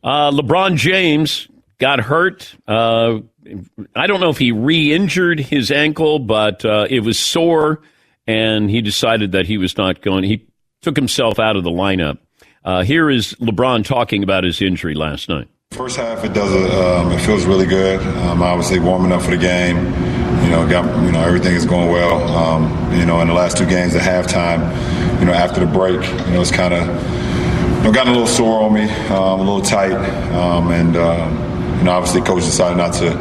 LeBron James got hurt. I don't know if he re-injured his ankle, but it was sore, and he decided that he was not going. He took himself out of the lineup. Here is LeBron talking about his injury last night. First half, it feels really good. Obviously warming up for the game. Everything is going well. In the last two games at halftime, after the break, it's kind of gotten a little sore on me, a little tight, and obviously coach decided not to,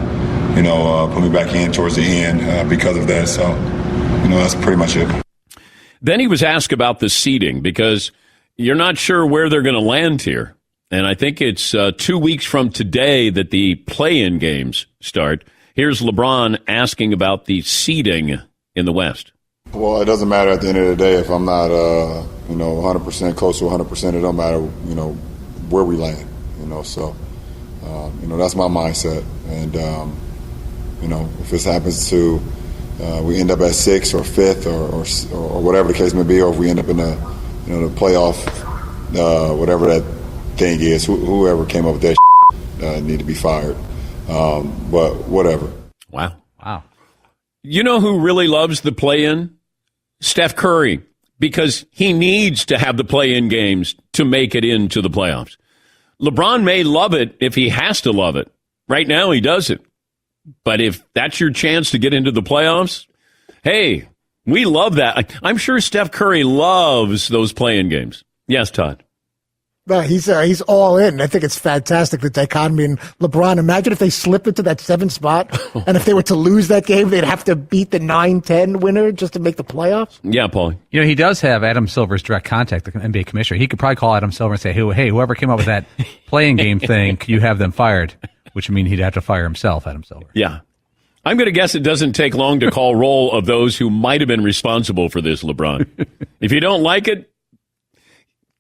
put me back in towards the end because of that. So, that's pretty much it. Then he was asked about the seeding because you're not sure where they're going to land here. And I think it's 2 weeks from today that the play-in games start. Here's LeBron asking about the seeding in the West. Well, it doesn't matter at the end of the day if I'm not, 100% close to 100%. It don't matter, where we land, So, that's my mindset. And, if this happens to we end up at 6th or 5th or whatever the case may be, or if we end up in the playoff, whatever that thing is, whoever came up with that need to be fired. But whatever. Wow. You know who really loves the play-in? Steph Curry, because he needs to have the play-in games to make it into the playoffs. LeBron may love it if he has to love it. Right now he doesn't. But if that's your chance to get into the playoffs, hey, we love that. I'm sure Steph Curry loves those play-in games. Yes, Todd. He's all in. I think it's fantastic, the dichotomy. And LeBron, imagine if they slip into that 7th spot, and if they were to lose that game, they'd have to beat the 9-10 winner just to make the playoffs. Yeah, Paul. He does have Adam Silver's direct contact, the NBA commissioner. He could probably call Adam Silver and say, hey, whoever came up with that playing game thing, you have them fired, which would mean he'd have to fire himself, Adam Silver. Yeah. I'm going to guess it doesn't take long to call roll of those who might have been responsible for this, LeBron. If you don't like it,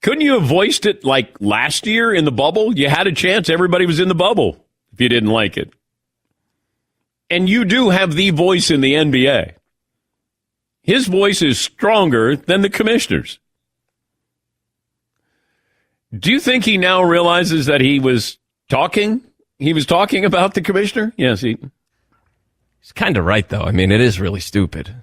couldn't you have voiced it like last year in the bubble? You had a chance. Everybody was in the bubble if you didn't like it. And you do have the voice in the NBA. His voice is stronger than the commissioner's. Do you think he now realizes that he was talking? He was talking about the commissioner? Yes, he's kind of right, though. I mean, it is really stupid.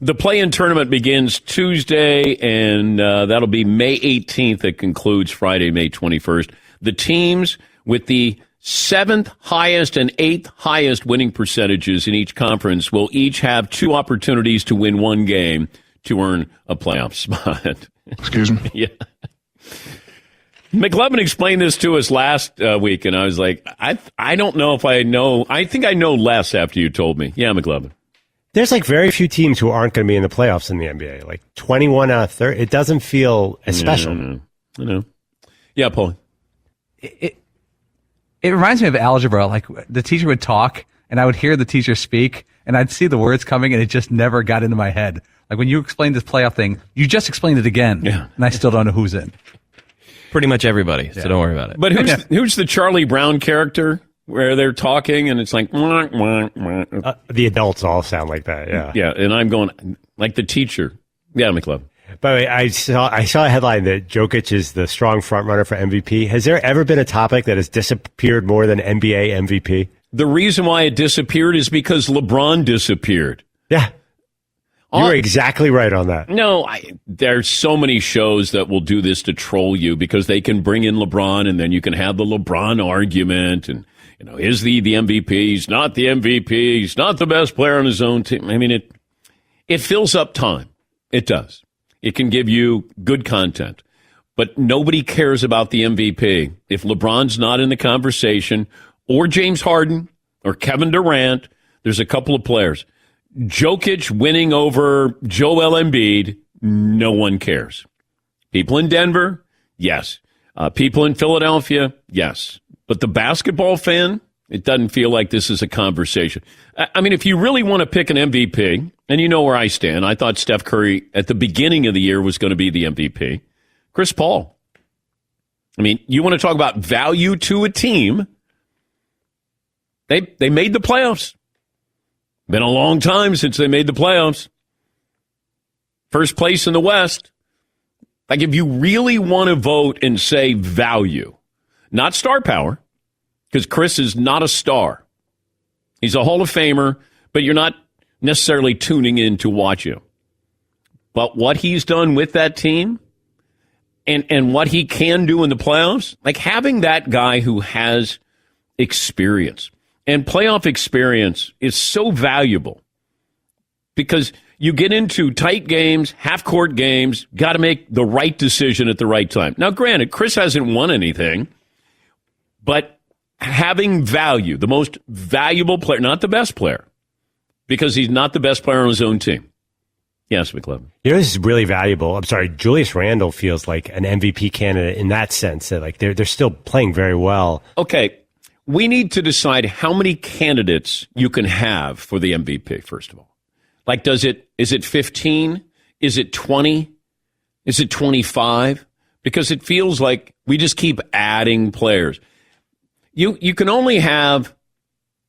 The play-in tournament begins Tuesday, and that'll be May 18th. It concludes Friday, May 21st. The teams with the 7th highest and 8th highest winning percentages in each conference will each have 2 opportunities to win one game to earn a playoff spot. Excuse me? Yeah. McLevin explained this to us last week, and I was like, I don't know if I know. I think I know less after you told me. Yeah, McLevin. There's very few teams who aren't going to be in the playoffs in the NBA. 21 out of 30. It doesn't feel as special. I know. Yeah, Paul. It reminds me of algebra. The teacher would talk, and I would hear the teacher speak, and I'd see the words coming, and it just never got into my head. When you explained this playoff thing, you just explained it again, yeah. And I still don't know who's in. Pretty much everybody, so don't worry about it. But who's the Charlie Brown character where they're talking and it's like... the adults all sound like that, yeah. Yeah, and I'm going, like the teacher. Yeah, McLevin. By the way, I saw a headline that Jokic is the strong frontrunner for MVP. Has there ever been a topic that has disappeared more than NBA MVP? The reason why it disappeared is because LeBron disappeared. Yeah. You're exactly right on that. No, there's so many shows that will do this to troll you because they can bring in LeBron and then you can have the LeBron argument and, is the MVP? He's not the MVP. He's not the best player on his own team. I mean, it fills up time. It does. It can give you good content. But nobody cares about the MVP if LeBron's not in the conversation, or James Harden or Kevin Durant. There's a couple of players. Jokic winning over Joel Embiid, no one cares. People in Denver, yes. People in Philadelphia, yes. But the basketball fan, it doesn't feel like this is a conversation. I mean, if you really want to pick an MVP, and you know where I stand, I thought Steph Curry at the beginning of the year was going to be the MVP. Chris Paul. I mean, you want to talk about value to a team, they made the playoffs. Been a long time since they made the playoffs. First place in the West. Like, if you really want to vote and say value, not star power, because Chris is not a star. He's a Hall of Famer, but you're not necessarily tuning in to watch him. But what he's done with that team and what he can do in the playoffs, like having that guy who has experience and playoff experience is so valuable because you get into tight games, half-court games, got to make the right decision at the right time. Now, granted, Chris hasn't won anything, but having value, the most valuable player, not the best player, because he's not the best player on his own team. Yes, McLevin. This is really valuable. I'm sorry, Julius Randle feels like an MVP candidate in that sense that like they're still playing very well. Okay, we need to decide how many candidates you can have for the MVP, first of all. Like, is it 15? Is it 20? Is it 25? Because it feels like we just keep adding players. You can only have,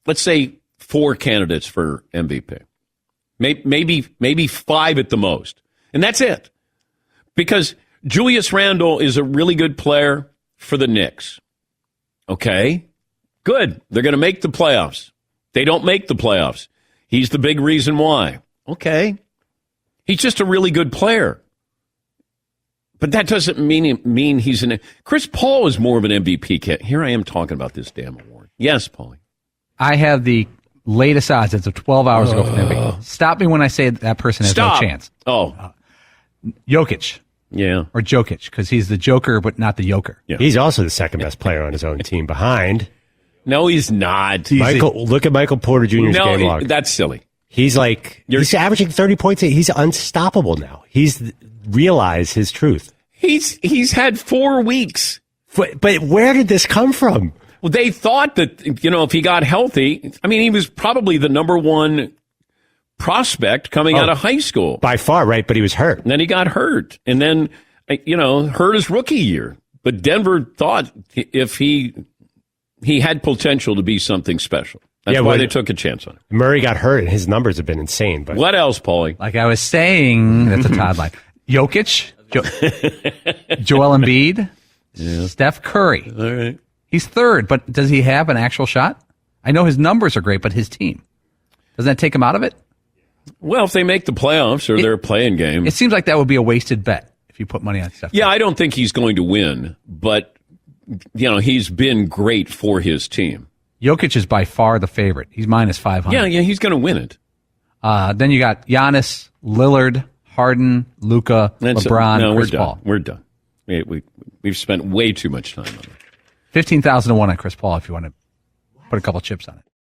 let's say, 4 candidates for MVP. Maybe 5 at the most. And that's it. Because Julius Randle is a really good player for the Knicks. Okay? Good. They're going to make the playoffs. They don't make the playoffs. He's the big reason why. Okay. He's just a really good player. But that doesn't mean he's an... Chris Paul is more of an MVP candidate. Here I am talking about this damn award. Yes, Paulie. I have the latest odds as of 12 hours ago for the MVP. Stop me when I say that person has no chance. Oh. Jokic. Yeah. Or Jokic, because he's the Joker, but not the Joker. Yeah. He's also the second best player on his own team behind. No, he's not. Look at Michael Porter Jr.'s game log. That's silly. He's he's averaging 30 points. He's unstoppable now. He's realized his truth. He's had 4 weeks. But where did this come from? Well, they thought that, if he got healthy, I mean, he was probably the number one prospect coming out of high school. By far, right? But he was hurt. And then he got hurt. And then, hurt his rookie year. But Denver thought if he had potential to be something special. That's why they took a chance on him. Murray got hurt, and his numbers have been insane. But what else, Paulie? Like I was saying, that's a Todd line. Jokic, Joel Embiid, Steph Curry. All right. He's third, but does he have an actual shot? I know his numbers are great, but his team. Doesn't that take him out of it? Well, if they make the playoffs or they're playing game. It seems like that would be a wasted bet if you put money on Steph Curry. Yeah, I don't think he's going to win, but, he's been great for his team. Jokic is by far the favorite. He's minus 500. Yeah, he's going to win it. Then you got Giannis, Lillard, Harden, Luka, LeBron, Chris Paul. We're done. We've spent way too much time on it. 15,000 to 1 on Chris Paul if you want to put a couple chips on it.